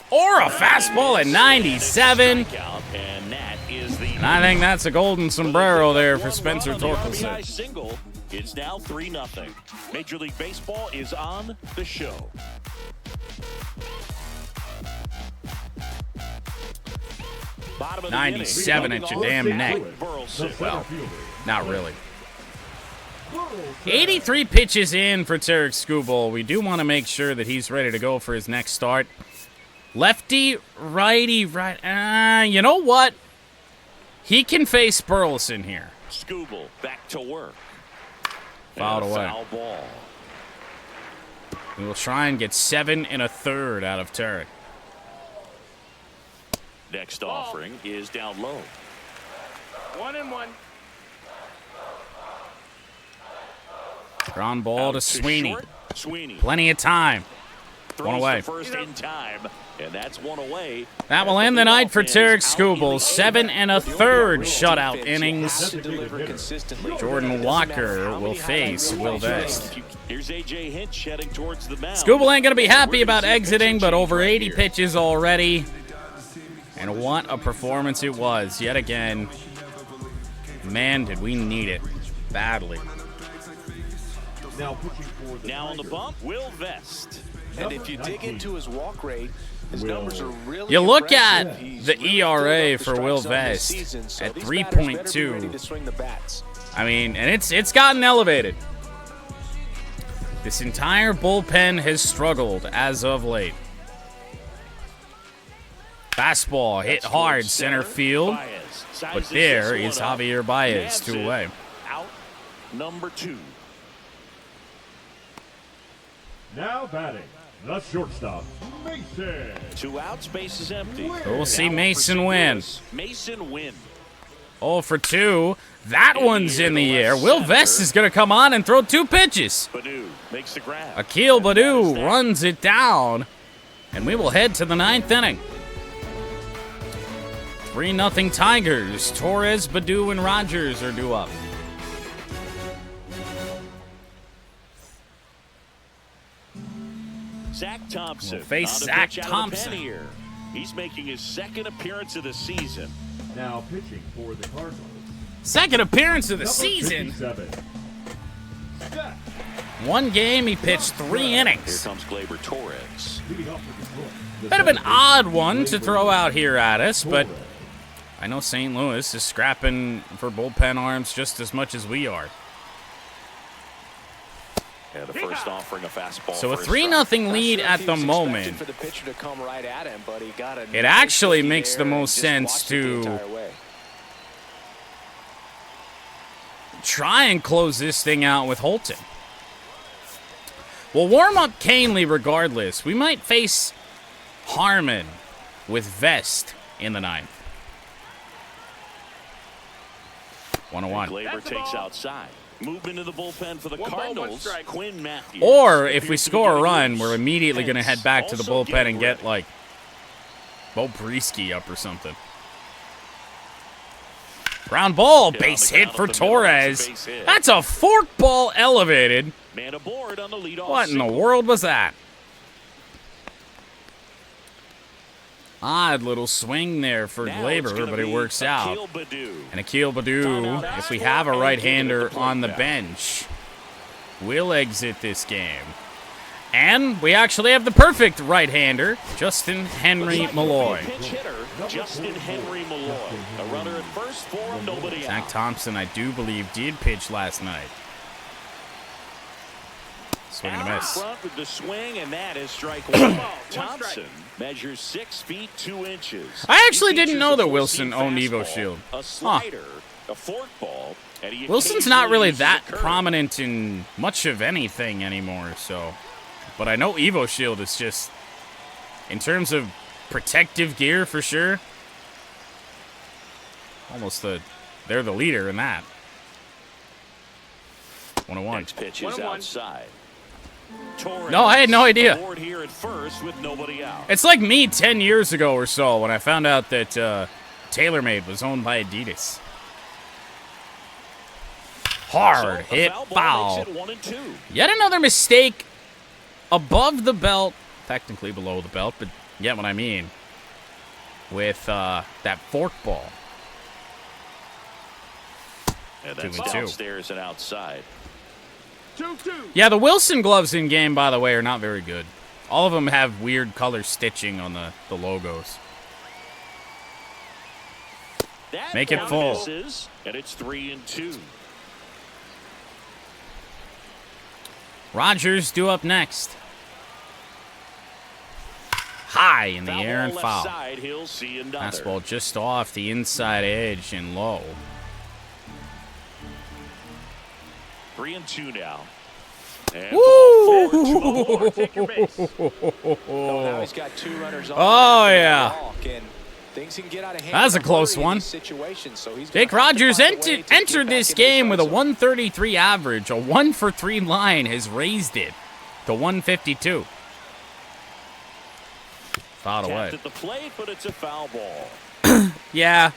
Or a fastball at 97. Strikeout, and that is the And I think that's a golden sombrero there for Spencer Torkelson. RBI single. It's now 3-0. Major League Baseball is on the show. Bottom of the 97 inning. at your damn neck. Burleson. Well, not really. 83 pitches in for Tarik Skubal. We do want to make sure that he's ready to go for his next start. Lefty, righty, right. You know what? He can face Burleson here. Skubal back to work. Fouled And a away. Foul ball. We will try and get 7 1/3 out of Tarik. Next offering is down low. 1-1. Ground ball Out to Sweeney. short. Sweeney Plenty of time. throws away. the first in time, and that's one away. That will end the night for Tarik Skubal. 7 1/3 shutout innings. Jordan Walker will face Will Vest. Here's A.J. Hinch heading towards the mound. Skubal ain't going to be happy about exiting, but over 80 pitches already. And what a performance it was, yet again. Man, did we need it badly. Now pitching for the Now on the Tigers. bump, Will Vest. And if you dig into his walk rate, his numbers are really You look impressive. at He's the really ERA filled up the for strike Will zone this Vest season, so at these batters better be 3.2. ready to swing the bats. I mean, and it's gotten elevated. This entire bullpen has struggled as of late. Fastball hit hard center field, Baez but sizes there this is one up. Javier Baez, Nabs 2 it. away. Out number 2. Now batting, the shortstop, Mason. 2 outs, base is empty. We'll see Now Mason for win. St. Louis. Mason win. 0 for 2. That one's in the air. Will Vest is going to come on and throw 2 pitches. Badu makes the grab. Akil Badu runs it down, and we will head to the 9th inning. 3-0 Tigers. Torres, Badu, and Rogers are due up. Zach Thompson. We'll face on the Zach pitch out of the Thompson. pen here. He's making his 2nd appearance of the season. Now pitching for the Cardinals. 2nd appearance of the Number season. 57. Zach. 1 game, he pitched 3 Here innings. comes Gleyber Torres. Leading off for Detroit. The Bit of an 7th odd one Gleyber to throw out here at us, but Torres. I know St. Louis is scrapping for bullpen arms just as much as we are. And the first offering a fastball. So a 3-0 lead at the moment. For the pitcher to come right at him, but he got a It actually makes the most sense to try and close this thing out with Holton. We'll warm up Canely regardless. We might face Harmon with Vest in the 9th. 1-1. Glaber takes outside. Move into the bullpen for the Cardinals. Quinn Matthews. Or if we score a run, we're immediately going to head back to the bullpen and get like Bo Breesky up or something. Ground ball, base hit for Torres. That's a forkball elevated. Man aboard on the leadoff. What in the world was that? Odd little swing there for Glaber, but it works out. And Akil Baddoo, if we have a right-hander on the bench, will exit this game. And we actually have the perfect right-hander, Justin Henry Malloy. Justin Henry Malloy. A runner at first for nobody out. Zach Thompson, I do believe, did pitch last night. Swing and a miss. Front with the swing, and that is strike one. Thompson measures 6 feet 2 inches. I actually didn't know that Wilson owned Evo Shield. A slider, a forkball, and he Wilson's not really that prominent in much of anything anymore, so. But I know Evo Shield is just, in terms of protective gear for sure, they're the leader in that. 1-1. Next pitch is outside. No, I had no idea. Here at first with nobody out. It's like me 10 years ago or so when I found out that TaylorMade was owned by Adidas. Hard hit foul. Yet another mistake above the belt, technically below the belt, but you get what I mean, with that forkball. And that's 2-2. downstairs and outside. 2-2. Yeah, the Wilson gloves in game, by the way, are not very good. All of them have weird color stitching on the logos. That Make it full. Misses, and it's 3-2. Rogers due up next. High in the air and foul. Side, he'll see another. Fastball just off the inside edge and low. 3-2 now. And Woo! Take your base. Now he's got 2 runners on. Oh, yeah. Things can get out of hand. That's a close one. Jake Rogers entered this game with a 133 average. A 1-for-3 line has raised it to 152. Fouled away. At the plate, but it's a foul ball. Yeah.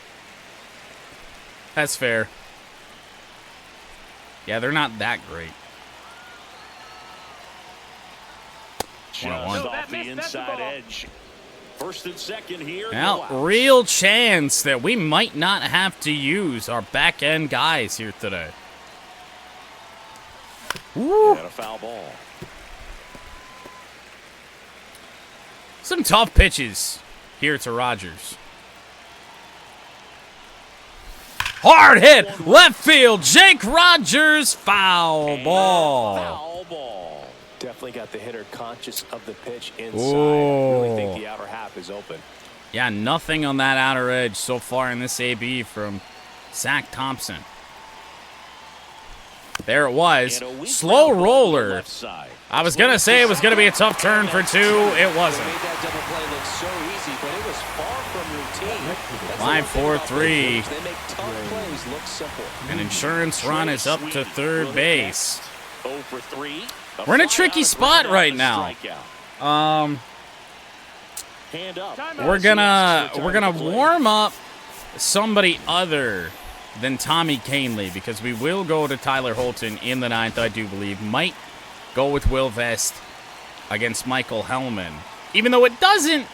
That's fair. Yeah, they're not that great. Just 1-1. off the inside edge. First and second here. Now, real chance that we might not have to use our back-end guys here today. Woo. And a foul ball. Some tough pitches here to Rogers. Hard hit, left field, Jake Rogers, foul ball. Foul ball. Definitely got the hitter conscious of the pitch inside. Ooh. Really think the outer half is open. Yeah, nothing on that outer edge so far in this AB from Zach Thompson. There it was. Slow roller. I was going to say it was going to be a tough turn for 2. It wasn't. Made that double play look so easy, but it was far from routine. 5-4-3. They make tough plays look simple. An insurance run is up to third base. 0 for 3. We're in a tricky spot right now. We're gonna warm up somebody other than Tommy Canely because we will go to Tyler Holton in the 9th, I do believe. Might go with Will Vest against Michael Hellman, even though it doesn't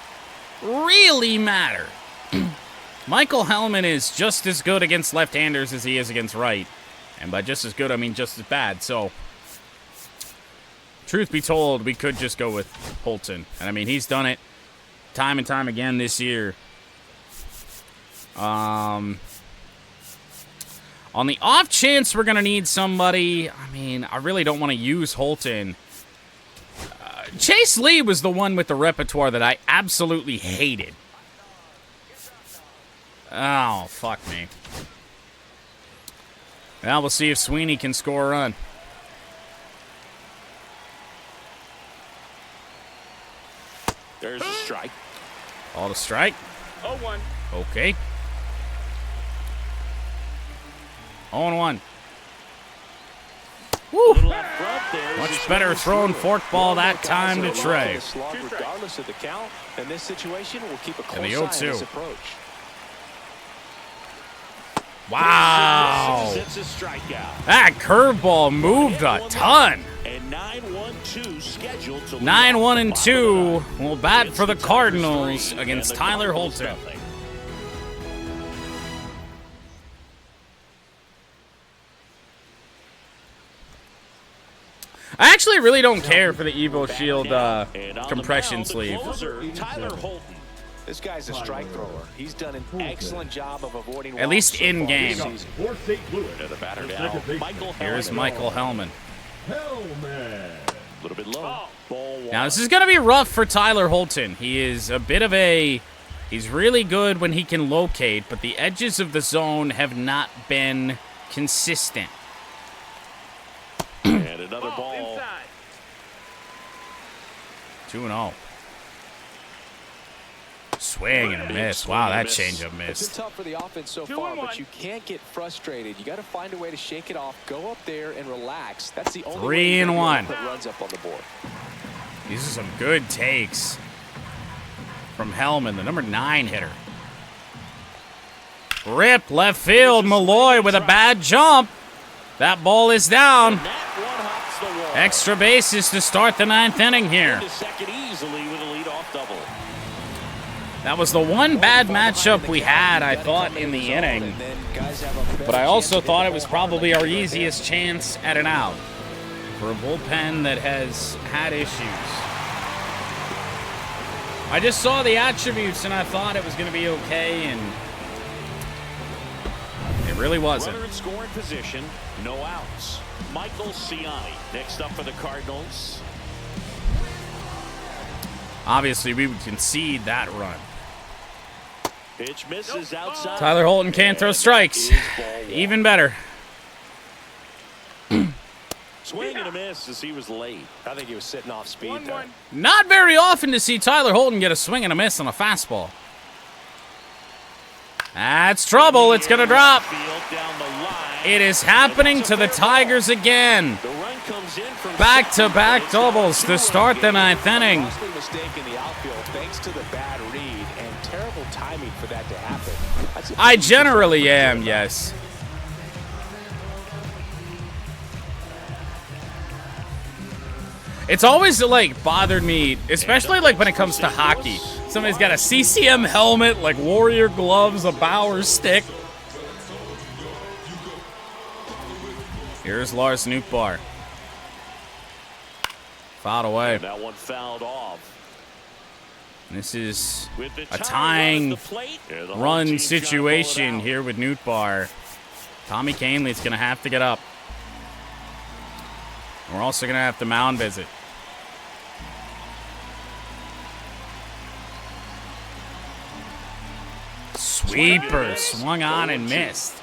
really matter. Michael Hellman is just as good against left-handers as he is against right. And by just as good, I mean just as bad. So, truth be told, we could just go with Holton. And I mean, he's done it time and time again this year. On the off chance we're going to need somebody, I mean, I really don't want to use Holton. Chase Lee was the one with the repertoire that I absolutely hated. Oh, fuck me. Now we'll see if Sweeney can score a run. There's a strike. All to strike. 0-1. Okay. 0-1. Woo! Much better thrown fork ball that time to Trey. Regardless of the count, in this situation, we'll keep a close eye on this approach. Wow. That curveball moved a ton. 9-1-2 will bat for the Cardinals against Tyler Holton. I actually really don't care for the Evo Shield compression sleeve. Tyler Holton. This guy's a strike thrower. He's done an excellent job of avoiding at least in game. Here's Michael Hellman. A little bit low. Now this is going to be rough for Tyler Holton. He is a bit of a... He's really good when he can locate, but the edges of the zone have not been consistent. And another ball. 2-0. Swing and a miss. Wow, that changeup missed. It's been tough for the offense so far, but you can't get frustrated. You got to find a way to shake it off. Go up there and relax. That's the only way you can put runs up on the board. These are some good takes from Hellman, the number 9 hitter. Rip left field. Malloy with a bad jump. That ball is down. Extra bases to start the 9th inning here. That was the one bad matchup we had, I thought, in the inning. But I also thought it was probably our easiest chance at an out for a bullpen that has had issues. I just saw the attributes and I thought it was going to be okay, and it really wasn't. Runner in scoring position, no outs. Michael Ciani next up for the Cardinals. Obviously, we would concede that run. Pitch misses outside. Tyler Holton can't throw strikes. Even better. Swing and a miss as he was late. I think he was sitting off speed there. Not very often to see Tyler Holton get a swing and a miss on a fastball. That's trouble. It's going to drop. It is happening to the Tigers again. Back-to-back doubles to start the 9th inning. Thanks to the bad read and terrible timing for that to happen. I generally am, yes. It's always, like, bothered me, especially, like, when it comes to hockey. Somebody's got a CCM helmet, like Warrior gloves, a Bauer stick. Here's Lars Nootbaar. Fouled away. And that one fouled off. This is a tying run situation here with Nootbaar. Tommy Kahnle's going to have to get up. We're also going to have to mound visit. Sweeper swung on and missed.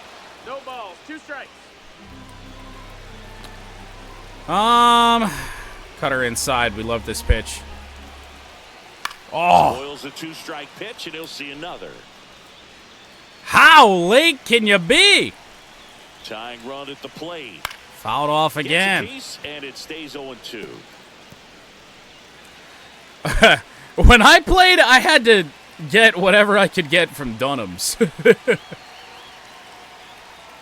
No balls, 2 strikes. Cut her inside. We love this pitch. Oh. Boils a 2-strike pitch, and he'll see another. How late can you be? Tying run at the plate. Fouled off again. And it stays 0-2. When I played, I had to get whatever I could get from Dunham's.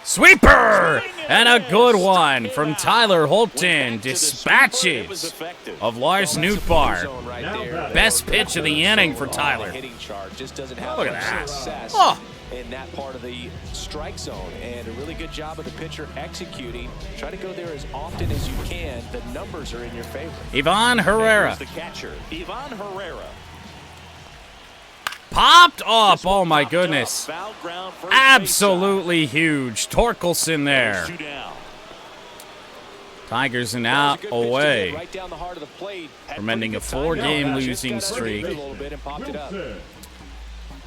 Sweeper! And a good one from Tyler Holton. Dispatches of Lars Nootbaar. Best pitch of the inning for Tyler. Look at that. Oh. In that part of the strike zone, and a really good job of the pitcher executing. Try to go there as often as you can. The numbers are in your favor. Ivan Herrera. The catcher, Ivan Herrera. Popped up. Oh, my goodness. Absolutely huge. Torkelson there. Tigers are now away from ending a 4-game losing streak.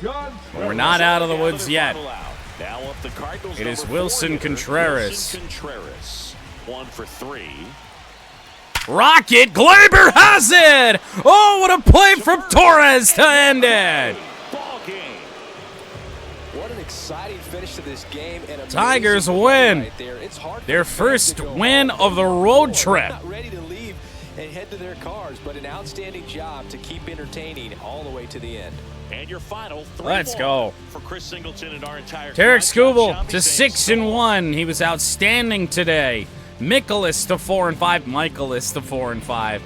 But we're not out of the woods yet. It is Wilson Contreras. 1 for 3. Rocket. Glaber has it. Oh, what a play from Torres to end it. What an exciting finish to this game. And Tigers win their first win of the road trip. Not ready to leave and head to their cars, but an outstanding job to keep entertaining all the way to the end. And your final 3-1 Let's go. For Chris Singleton and our entire Tarik Skubal to 6-1. He was outstanding today. Michaelis to 4-5. Michaelis to 4-5.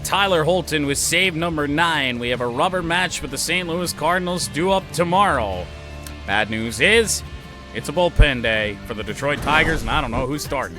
Tyler Holton was save number 9. We have a rubber match with the St. Louis Cardinals due up tomorrow. Bad news is, it's a bullpen day for the Detroit Tigers, and I don't know who's starting.